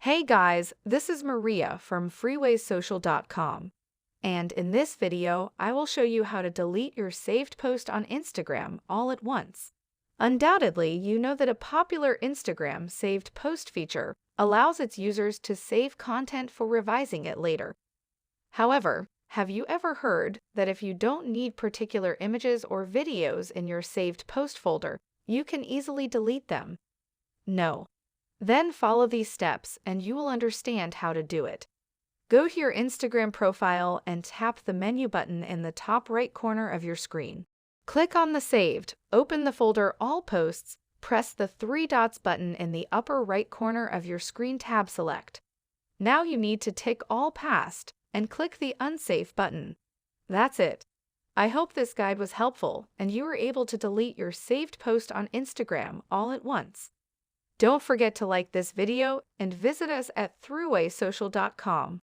Hey guys, this is Maria from freewaysocial.com. And in this video, I will show you how to delete your saved post on Instagram all at once. Undoubtedly, you know that a popular Instagram saved post feature allows its users to save content for revising it later. However, have you ever heard that if you don't need particular images or videos in your saved post folder, you can easily delete them? No. Then follow these steps and you will understand how to do it. Go to your Instagram profile and tap the menu button in the top right corner of your screen. Click on the Saved, open the folder All Posts, press the three dots button in the upper right corner of your screen tab select. Now you need to tick All Past and click the Unsave button. That's it. I hope this guide was helpful and you were able to delete your saved post on Instagram all at once. Don't forget to like this video and visit us at throughwaysocial.com.